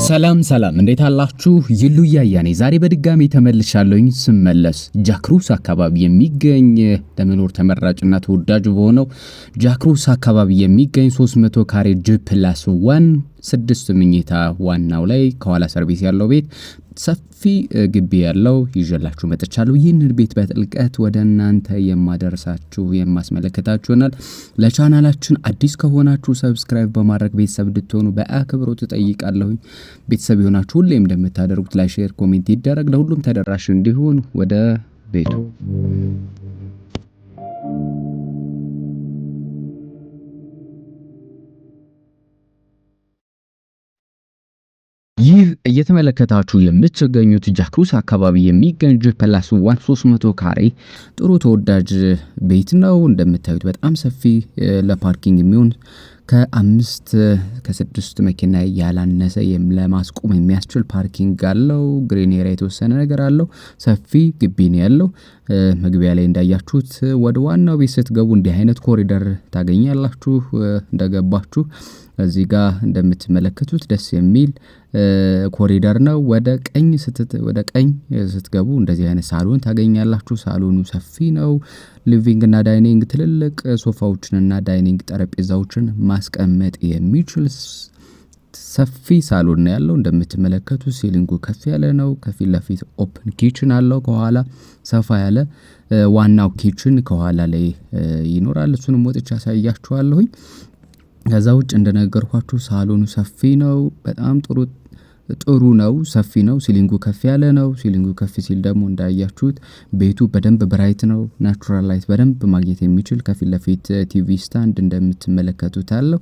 ሰላም እንዴት አላችሁ? ይሉያያ ነኝ። ዛሬ በድጋሚ ተመልሻለሁኝ። ስመለስ ጃክሩስ አካባቢ የሚገኝ ለመኖር ተመራጭና ተወዳጅ በሆነው ጃክሩስ አካባቢ የሚገኝ 300 ካሬ ጂ+1 6 መኝታ ዋናው ላይ ከኋላ ሰርቪስ ያለው ቤት ሰፊ ግቢ ያለው ይዤላችሁ መጥቻለሁ። ይህንን ቤት በጥልቀት ወደ እናንተ የማደርሳችሁ የማስመለከታችሁናል። ለቻናላችን አዲስ ከሆናችሁ ሰብስክራይብ በማድረግ ቤተሰብ እንድትሆኑ በአክብሮት እጠይቃለሁ። ቤተሰብ የሆናችሁ ሁሌም እንደምታደርጉት ላይ ሼር፣ ኮሜንት ይደረግ ለሁሉም ተደራሽ እንዲሆን ወደ ቤቱ ይህ እየተመለከታችሁ የምትገኙት ጃክሩስ አካባቢ የሚገኝ ጂ+1 300 ካሬ ጥሩ ተወዳጅ ቤት ነው። እንደምታዩት በጣም ሰፊ ለፓርኪንግ የሚሆን ከ6 መኪና ያላነሰ ለማስቆም የሚያስችል ፓርኪንግ አለው። ግሪን ኤሪያ የተወሰነ ነገር አለው። ሰፊ ግቢ ነው ያለው። መግቢያ ላይ እንዳያችሁት ወደ ዋናው ቤት ስትገቡ እንዲህ አይነት ኮሪደር ታገኛላችሁ። እንደገባችሁ እዚህ ጋር እንደምትመለከቱት ደስ የሚል ኮሪደር ነው። ወደ ቀኝ ስትገቡ እንደዚህ አይነት ሳሎን ታገኛላችሁ። ሳሎኑ ሰፊ ነው። ሊቪንግ እና ዳይኒንግ ትልልቅ ሶፋዎችንና ዳይኒንግ ጠረጴዛዎችን ማስቀመጥ የሚችል ሰፊ ሳሎን ነው ያለው። እንደምትመለከቱት ሲሊንጉ ከፍ ያለ ነው። ከፊት ለፊት ኦፕን ኪችን አለው። ከኋላ ሰፋ ያለ ዋናው ኪችን ከኋላ ላይ ይኖራል። እሱንም ወጥቻ ያሳያችኋለሁኝ። ከዛ ውጭ እንደነገርኳችሁ ሳሎኑ ሰፊ ነው። በጣም ጥሩ ነው። ሰፊ ነው። ሲሊንጉ ከፍ ያለ ነው። ሲሊንጉ ከፍ ሲል ደግሞ እንዳያችሁት ቤቱ በደንብ ብራይት ነው። ናቹራል ላይት በደንብ ማግኘት የሚችል ከፊት ለፊት ቲቪ ስታንድ እንደምትመለከቱት አለው።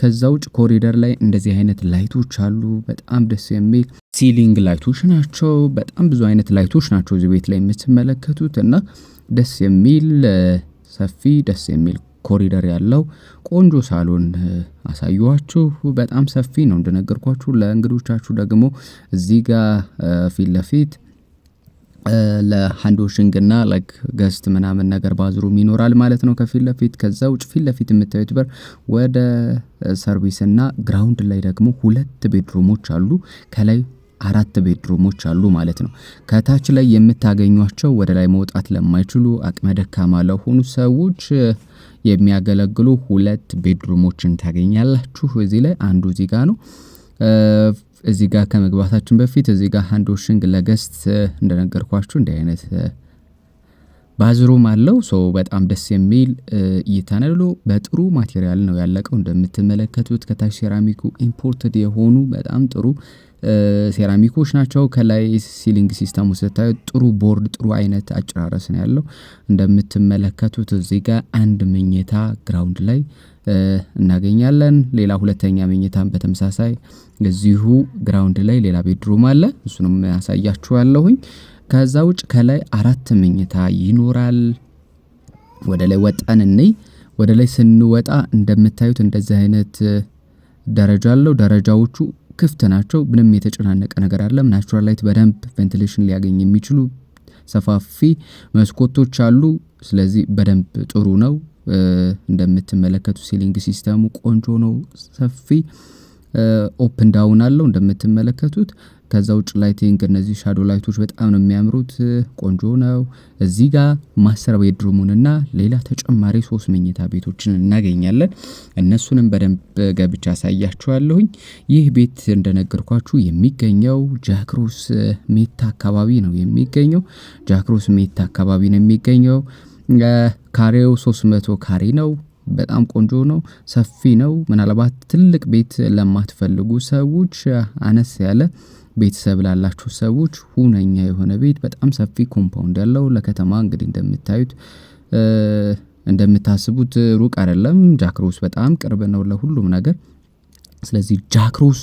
ከዛ ውጭ ኮሪደር ላይ እንደዚህ አይነት ላይቶች አሉ። በጣም ደስ የሚል ሲሊንግ ላይቶች ናቸው። በጣም ብዙ አይነት ላይቶች ናቸው እዚህ ቤት ላይ የምትመለከቱት እና ደስ የሚል ሰፊ ደስ የሚል ኮሪደር ያለው ቆንጆ ሳሎን አሳዩዋችሁ። በጣም ሰፊ ነው እንደነገርኳችሁ። ለእንግዶቻችሁ ደግሞ እዚህ ጋር ፊት ለፊት ለሃንድ ዋሺንግ እና ላይክ ገስት ምናምን ነገር ባዝሩም ይኖራል ማለት ነው ከፊት ለፊት። ከዛ ውጭ ፊት ለፊት የምታዩት በር ወደ ሰርቪስ እና ግራውንድ ላይ ደግሞ 2 ቤድሩሞች አሉ። ከላይ 4 ቤድሩሞች አሉ ማለት ነው። ከታች ላይ የምታገኟቸው ወደ ላይ መውጣት ለማይችሉ አቅመ ደካማ ለሆኑ ሰዎች የሚያገለግሉ 2 ቤድሩሞችን ታገኛላችሁ። እዚህ ላይ አንዱ እዚህ ጋር ነው። እዚህ ጋር ከመግባታችን በፊት እዚህ ጋር ሃንድ ዋሺንግ ለገስት እንደነገርኳችሁ እንዲህ አይነት ባዝሩም አለው። በጣም ደስ የሚል እይታ ነው። በጥሩ ማቴሪያል ነው ያለቀው። እንደምትመለከቱት ከታች ሴራሚኩ ኢምፖርትድ የሆኑ በጣም ጥሩ ሴራሚኮች ናቸው። ከላይ ሲሊንግ ሲስተሙ ስታዩ ጥሩ ቦርድ ጥሩ አይነት አጨራረስ ነው ያለው። እንደምትመለከቱት እዚህ ጋር አንድ መኝታ ግራውንድ ላይ እናገኛለን። ሌላ ሁለተኛ መኝታን በተመሳሳይ እዚሁ ግራውንድ ላይ ሌላ ቤድሩም አለ። እሱንም ያሳያችኋለሁኝ። ከዛ ውጭ ከላይ 4 መኝታ ይኖራል። ወደ ላይ ወጣን እንይ። ወደ ላይ ስንወጣ እንደምታዩት እንደዚህ አይነት ደረጃ አለው። ደረጃዎቹ ክፍት ናቸው። ምንም የተጨናነቀ ነገር አይደለም። ናቹራል ላይት በደንብ ቬንቲሌሽን ሊያገኝ የሚችሉ ሰፋፊ መስኮቶች አሉ። ስለዚህ በደንብ ጥሩ ነው። እንደምትመለከቱ ሲሊንግ ሲስተሙ ቆንጆ ነው። ሰፊ ኦፕን ዳውን አለው እንደምትመለከቱት። ከዛ ውጭ ላይቲንግ እነዚህ ሻዶ ላይቶች በጣም ነው የሚያምሩት። ቆንጆ ነው። እዚህ ጋር ማስተር ቤድሩሙንና ሌላ ተጨማሪ 3 መኝታ ቤቶችን እናገኛለን። እነሱንም በደንብ ገብቻ ያሳያችኋለሁኝ። ይህ ቤት እንደነገርኳችሁ የሚገኘው ጃክሩስ ሜታ አካባቢ ነው የሚገኘው። ጃክሩስ ሜታ አካባቢ ነው የሚገኘው። ካሬው 300 ካሬ ነው። በጣም ቆንጆ ነው። ሰፊ ነው። ምናልባት ትልቅ ቤት ለማትፈልጉ ሰዎች አነስ ያለ ቤተሰብ ላላችሁ ሰዎች ሁነኛ የሆነ ቤት በጣም ሰፊ ኮምፓውንድ ያለው ለከተማ እንግዲህ እንደምታስቡት ሩቅ አይደለም። ጃክሩስ በጣም ቅርብ ነው ለሁሉም ነገር። ስለዚህ ጃክሩስ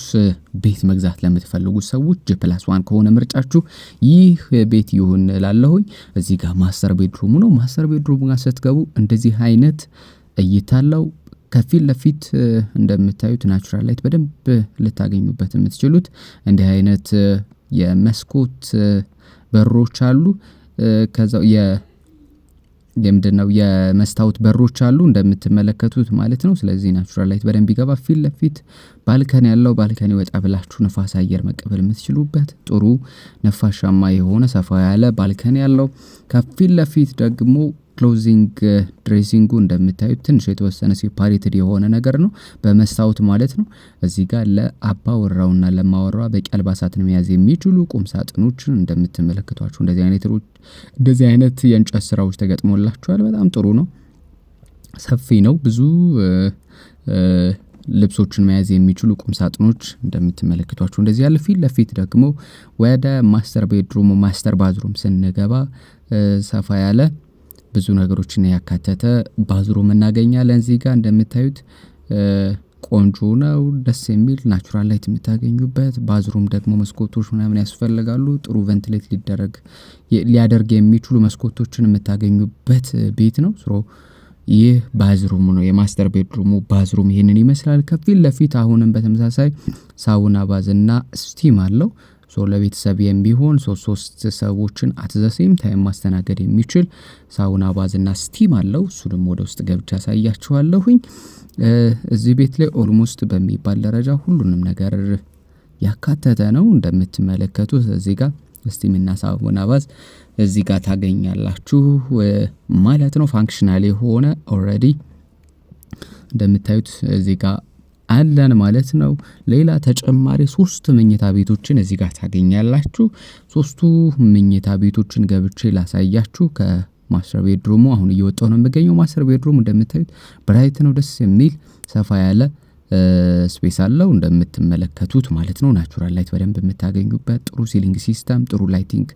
ቤት መግዛት ለምትፈልጉ ሰዎች ጂ+1 ከሆነ ምርጫችሁ ይህ ቤት ይሁን እላለሁኝ። እዚህ ጋር ማስተር ቤድሩሙ ነው። ማስተር ቤድሩሙ ጋር ስትገቡ እንደዚህ አይነት እይታ አለው። ከፊት ለፊት እንደምታዩት ናቹራል ላይት በደንብ ልታገኙበት የምትችሉት እንዲህ አይነት የመስኮት በሮች አሉ። ከዛው የምንድነው የመስታወት በሮች አሉ እንደምትመለከቱት ማለት ነው። ስለዚህ ናቹራል ላይት በደንብ ይገባ። ፊት ለፊት ባልከኒ ያለው ባልከኒ ወጣ ብላችሁ ነፋስ አየር መቀበል የምትችሉበት ጥሩ ነፋሻማ የሆነ ሰፋ ያለ ባልከኒ ያለው ከፊት ለፊት ደግሞ ክሎዚንግ ድሬሲንጉ እንደምታዩት ትንሽ የተወሰነ ሴፓሬትድ የሆነ ነገር ነው በመስታወት ማለት ነው። እዚህ ጋር ለአባወራውና ለማወራዋ በቂ አልባሳትን መያዝ የሚችሉ ቁም ሳጥኖችን እንደምትመለከቷቸው እንደዚህ አይነት የእንጨት ስራዎች ተገጥሞላቸዋል። በጣም ጥሩ ነው። ሰፊ ነው። ብዙ ልብሶችን መያዝ የሚችሉ ቁም ሳጥኖች እንደምትመለከቷቸው እንደዚህ ያለ ፊት ለፊት ደግሞ ወደ ማስተር ቤድሩም ማስተር ባዝሩም ስንገባ ሰፋ ያለ ብዙ ነገሮችን ያካተተ ባዝሩም እናገኛለን። እዚህ ጋር እንደምታዩት ቆንጆ ነው። ደስ የሚል ናቹራል ላይት የምታገኙበት ባዝሩም ደግሞ መስኮቶች ምናምን ያስፈልጋሉ። ጥሩ ቬንቲሌት ሊያደርግ የሚችሉ መስኮቶችን የምታገኙበት ቤት ነው። ይህ ባዝሩም ነው። የማስተር ቤድሩሙ ባዝሩም ይህንን ይመስላል። ከፊት ለፊት አሁንም በተመሳሳይ ሳውና ባዝና ስቲም አለው። ለቤተሰብ የሚሆን ሶስት ሰዎችን አትዘሴም ታይም ማስተናገድ የሚችል ሳውና ባዝና ስቲም አለው። እሱንም ወደ ውስጥ ገብቻ ያሳያችኋለሁኝ። እዚህ ቤት ላይ ኦልሞስት በሚባል ደረጃ ሁሉንም ነገር ያካተተ ነው። እንደምትመለከቱት እዚህ ጋር ስቲምና ሳውና ባዝ እዚህ ጋር ታገኛላችሁ ማለት ነው። ፋንክሽናል የሆነ ኦልሬዲ እንደምታዩት እዚህ ጋር አለን ማለት ነው። ሌላ ተጨማሪ 3 መኝታ ቤቶችን እዚህ ጋር ታገኛላችሁ። 3ቱ መኝታ ቤቶችን ገብቼ ላሳያችሁ። ከማስተር ቤድሩሙ አሁን እየወጣው ነው የምገኘው። ማስተር ቤድሩሙ እንደምታዩት ብራይት ነው። ደስ የሚል ሰፋ ያለ ስፔስ አለው እንደምትመለከቱት ማለት ነው። ናቹራል ላይት በደንብ የምታገኙበት ጥሩ ሲሊንግ ሲስተም፣ ጥሩ ላይቲንግ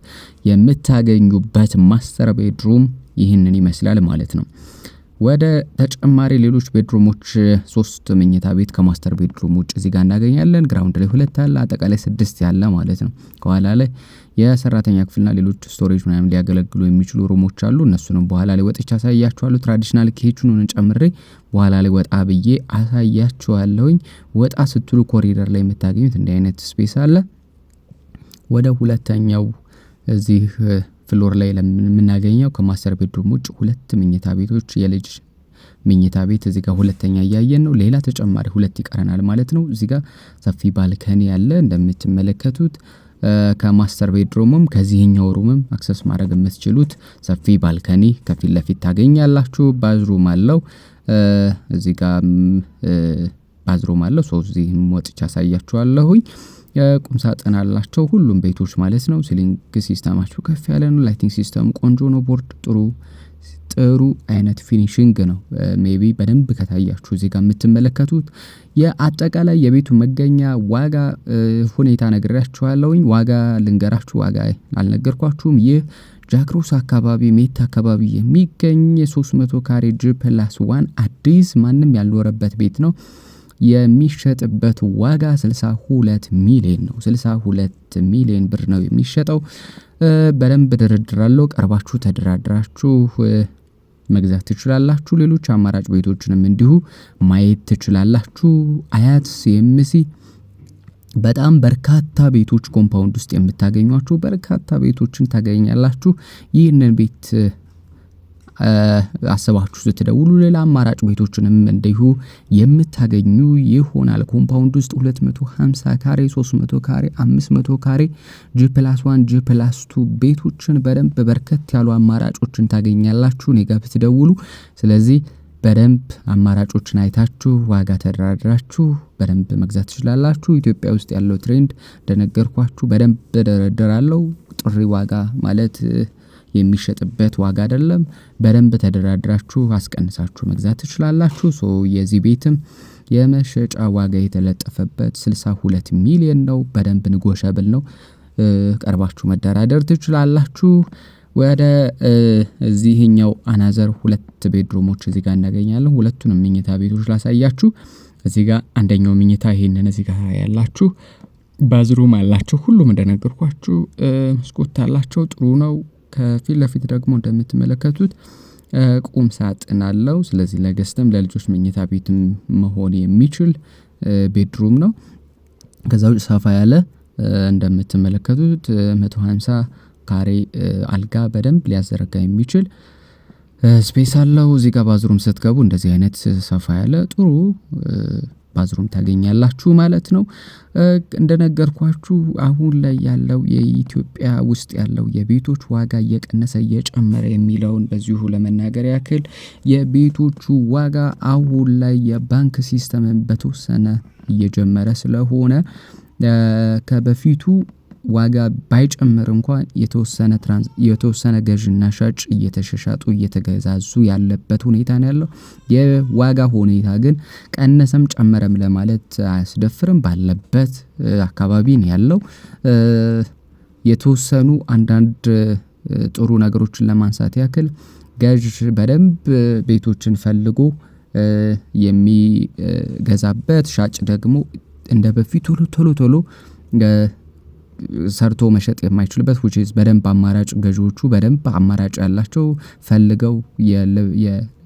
የምታገኙበት ማስተር ቤድሩም ይህንን ይመስላል ማለት ነው። ወደ ተጨማሪ ሌሎች ቤድሩሞች 3 መኝታ ቤት ከማስተር ቤድሩም ውጭ እዚህ ጋር እናገኛለን። ግራውንድ ላይ 2 አለ፣ አጠቃላይ 6 ያለ ማለት ነው። ከኋላ ላይ የሰራተኛ ክፍልና ሌሎች ስቶሬጅ ምናምን ሊያገለግሉ የሚችሉ ሩሞች አሉ። እነሱንም በኋላ ላይ ወጥቻ አሳያችኋለሁ። ትራዲሽናል ኪችኑን ጨምሬ በኋላ ላይ ወጣ ብዬ አሳያችኋለሁኝ። ወጣ ስትሉ ኮሪደር ላይ የምታገኙት እንዲህ አይነት ስፔስ አለ። ወደ ሁለተኛው እዚህ ፍሎር ላይ ለምናገኘው ከማስተር ቤድሩም ውጭ 2 መኝታ ቤቶች የልጅ መኝታ ቤት እዚህ ጋር ሁለተኛ እያየን ነው። ሌላ ተጨማሪ 2 ይቀረናል ማለት ነው። እዚህ ጋር ሰፊ ባልከኒ ያለ እንደምትመለከቱት ከማስተር ቤድሩምም ከዚህኛው ሩምም አክሰስ ማድረግ የምትችሉት ሰፊ ባልከኒ ከፊት ለፊት ታገኛላችሁ። ባዝሩም አለው እዚህ ጋር ባዝሩም አለው። እዚህም ወጥቻ አሳያችኋለሁኝ። ቁም ሳጥን አላቸው ሁሉም ቤቶች ማለት ነው። ሲሊንግ ሲስተማቸው ከፍ ያለ ነው። ላይቲንግ ሲስተሙ ቆንጆ ነው። ቦርድ ጥሩ አይነት ፊኒሺንግ ነው። ሜቢ በደንብ ከታያችሁ እዚህ ጋር የምትመለከቱት የአጠቃላይ የቤቱ መገኛ ዋጋ ሁኔታ ነግሬያችኋለሁኝ። ዋጋ ልንገራችሁ፣ ዋጋ አልነገርኳችሁም። ይህ ጃክሮስ አካባቢ ሜታ አካባቢ የሚገኝ 300 ካሬ G+1 አዲስ ማንም ያልኖረበት ቤት ነው። የሚሸጥበት ዋጋ 62 ሚሊዮን ነው። 62 ሚሊዮን ብር ነው የሚሸጠው። በደንብ ድርድር አለው። ቀርባችሁ ተደራድራችሁ መግዛት ትችላላችሁ። ሌሎች አማራጭ ቤቶችንም እንዲሁ ማየት ትችላላችሁ። አያት ሲኤምሲ በጣም በርካታ ቤቶች ኮምፓውንድ ውስጥ የምታገኟቸው በርካታ ቤቶችን ታገኛላችሁ። ይህንን ቤት አሰባችሁ ስትደውሉ ሌላ አማራጭ ቤቶችንም እንዲሁ የምታገኙ ይሆናል። ኮምፓውንድ ውስጥ 250 ካሬ፣ 300 ካሬ፣ 500 ካሬ G+1 G+2 ቤቶችን በደንብ በርከት ያሉ አማራጮችን ታገኛላችሁ እኔ ጋር ብትደውሉ። ስለዚህ በደንብ አማራጮችን አይታችሁ ዋጋ ተደራድራችሁ በደንብ መግዛት ትችላላችሁ። ኢትዮጵያ ውስጥ ያለው ትሬንድ እንደነገርኳችሁ በደንብ ተደራድራለሁ። ጥሪ ዋጋ ማለት የሚሸጥበት ዋጋ አይደለም። በደንብ ተደራድራችሁ አስቀንሳችሁ መግዛት ትችላላችሁ። የዚህ ቤትም የመሸጫ ዋጋ የተለጠፈበት 62 ሚሊዮን ነው። በደንብ ንጎሸብል ነው። ቀርባችሁ መደራደር ትችላላችሁ። ወደ እዚህኛው አናዘር 2 ቤድሩሞች እዚህ ጋር እናገኛለን። ሁለቱንም መኝታ ቤቶች ላሳያችሁ። እዚህ ጋር አንደኛው መኝታ ይሄንን እዚህ ጋር ያላችሁ ባዝሩም አላቸው። ሁሉም እንደነገርኳችሁ መስኮት አላቸው። ጥሩ ነው። ከፊት ለፊት ደግሞ እንደምትመለከቱት ቁም ሳጥን አለው። ስለዚህ ለገስተም ለልጆች መኝታ ቤትም መሆን የሚችል ቤድሩም ነው። ከዛ ውጭ ሰፋ ያለ እንደምትመለከቱት 150 ካሬ አልጋ በደንብ ሊያዘረጋ የሚችል ስፔስ አለው። እዚህ ጋር ባዝሩም ስትገቡ እንደዚህ አይነት ሰፋ ያለ ጥሩ ባዝሩም ታገኛላችሁ ማለት ነው። እንደነገርኳችሁ አሁን ላይ ያለው የኢትዮጵያ ውስጥ ያለው የቤቶች ዋጋ እየቀነሰ እየጨመረ የሚለውን በዚሁ ለመናገር ያክል የቤቶቹ ዋጋ አሁን ላይ የባንክ ሲስተምን በተወሰነ እየጀመረ ስለሆነ ከበፊቱ ዋጋ ባይጨምር እንኳን የተወሰነ ገዥና ሻጭ እየተሻሻጡ እየተገዛዙ ያለበት ሁኔታ ነው ያለው። የዋጋ ሁኔታ ግን ቀነሰም ጨመረም ለማለት አያስደፍርም፣ ባለበት አካባቢ ነው ያለው። የተወሰኑ አንዳንድ ጥሩ ነገሮችን ለማንሳት ያክል ገዥ በደንብ ቤቶችን ፈልጎ የሚገዛበት፣ ሻጭ ደግሞ እንደ በፊቱ ቶሎ ሰርቶ መሸጥ የማይችልበት which is በደንብ አማራጭ ገዢዎቹ በደንብ አማራጭ ያላቸው ፈልገው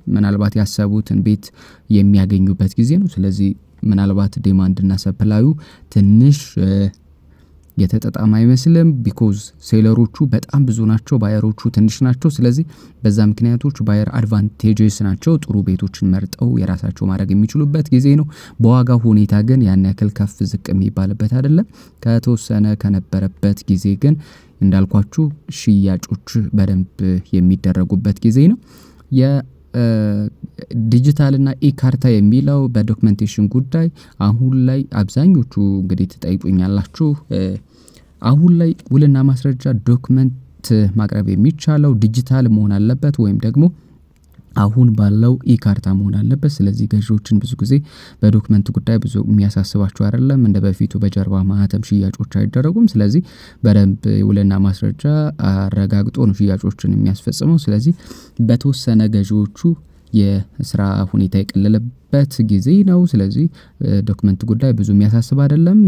ምናልባት ያሰቡትን ቤት የሚያገኙበት ጊዜ ነው። ስለዚህ ምናልባት ዲማንድ እና ሰፕላዩ ትንሽ የተጣጣመ አይመስልም። ቢኮዝ ሴለሮቹ በጣም ብዙ ናቸው፣ ባየሮቹ ትንሽ ናቸው። ስለዚህ በዛ ምክንያቶች ባየር አድቫንቴጅስ ናቸው፣ ጥሩ ቤቶችን መርጠው የራሳቸው ማድረግ የሚችሉበት ጊዜ ነው። በዋጋ ሁኔታ ግን ያን ያክል ከፍ ዝቅ የሚባልበት አይደለም። ከተወሰነ ከነበረበት ጊዜ ግን እንዳልኳችሁ ሽያጮች በደንብ የሚደረጉበት ጊዜ ነው። ዲጂታል እና ኢካርታ የሚለው በዶክመንቴሽን ጉዳይ አሁን ላይ አብዛኞቹ እንግዲህ ትጠይቁኛላችሁ። አሁን ላይ ውልና ማስረጃ ዶክመንት ማቅረብ የሚቻለው ዲጂታል መሆን አለበት ወይም ደግሞ አሁን ባለው ኢካርታ መሆን አለበት። ስለዚህ ገዢዎችን ብዙ ጊዜ በዶክመንት ጉዳይ ብዙ የሚያሳስባቸው አይደለም። እንደ በፊቱ በጀርባ ማህተም ሽያጮች አይደረጉም። ስለዚህ በደንብ ውልና ማስረጃ አረጋግጦ ነው ሽያጮችን የሚያስፈጽመው። ስለዚህ በተወሰነ ገዢዎቹ የስራ ሁኔታ የቀለለበት ጊዜ ነው። ስለዚህ ዶክመንት ጉዳይ ብዙ የሚያሳስብ አይደለም።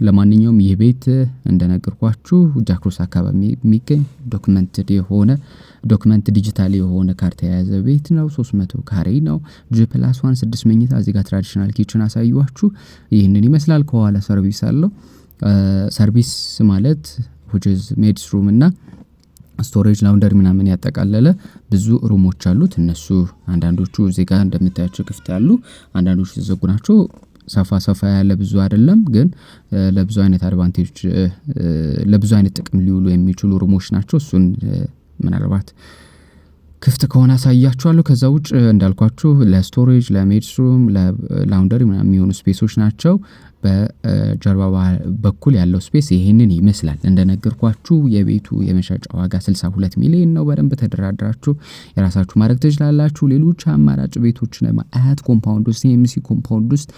ለማንኛውም ይህ ቤት እንደነገርኳችሁ ጃክሮስ አካባቢ የሚገኝ ዶክመንት ዲጂታል የሆነ ካርታ የያዘ ቤት ነው። 300 ካሬ ነው። G+1 6 መኝታ። እዚህ ጋር ትራዲሽናል ኪችን አሳዩዋችሁ ይህንን ይመስላል። ከኋላ ሰርቪስ አለው። ሰርቪስ ማለት which is ሜድስ ሩም እና ስቶሬጅ ላውንደሪ ምናምን ያጠቃለለ ብዙ ሩሞች አሉት። እነሱ አንዳንዶቹ እዚህ ጋር እንደምታያቸው ክፍት ያሉ፣ አንዳንዶቹ የተዘጉ ናቸው። ሰፋ ያለ ብዙ አይደለም፣ ግን ለብዙ አይነት አድቫንቴጅ ለብዙ አይነት ጥቅም ሊውሉ የሚችሉ ሩሞች ናቸው። እሱን ምናልባት ክፍት ከሆነ አሳያችኋለሁ። ከዛ ውጭ እንዳልኳችሁ ለስቶሬጅ፣ ለሜድስ ሩም፣ ለላውንደሪ ምናምን የሚሆኑ ስፔሶች ናቸው። በጀርባ በኩል ያለው ስፔስ ይሄንን ይመስላል። እንደነገርኳችሁ የቤቱ የመሸጫ ዋጋ 62 ሚሊዮን ነው። በደንብ ተደራድራችሁ የራሳችሁ ማድረግ ትችላላችሁ። ሌሎች አማራጭ ቤቶችን አያት ኮምፓውንድ ውስጥ ኤምሲ ኮምፓውንድ ውስጥ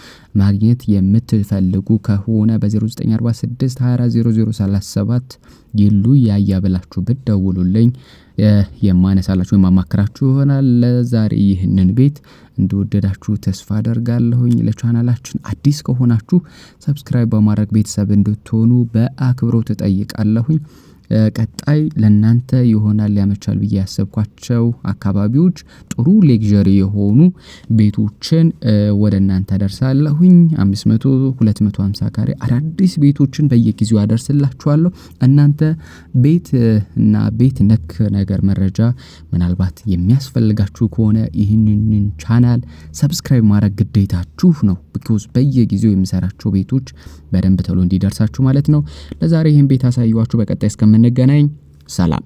ማግኘት የምትፈልጉ ከሆነ በ0946 240037 ይሉ ያያብላችሁ ብትደውሉልኝ የማነሳላችሁ የማማከራችሁ ይሆናል። ለዛሬ ይህንን ቤት እንደወደዳችሁ ተስፋ አደርጋለሁኝ። ለቻናላችን አዲስ ከሆናችሁ ሰብስክራይብ በማድረግ ቤተሰብ እንድትሆኑ በአክብሮት እጠይቃለሁኝ። ቀጣይ ለናንተ ይሆናል ያመቻል ብዬ ያሰብኳቸው አካባቢዎች ጥሩ ሌክዠሪ የሆኑ ቤቶችን ወደ እናንተ አደርሳለሁኝ። 500 250 ካሬ አዳዲስ ቤቶችን በየጊዜው አደርስላችኋለሁ። እናንተ ቤት እና ቤት ነክ ነገር መረጃ ምናልባት የሚያስፈልጋችሁ ከሆነ ይህንን ቻናል ሰብስክራይብ ማድረግ ግዴታችሁ ነው። ቢኮዝ በየጊዜው የምሰራቸው ቤቶች በደንብ ተሎ እንዲደርሳችሁ ማለት ነው። ለዛሬ ይህን ቤት አሳየዋችሁ። በቀጣይ እስከምንገናኝ ሰላም።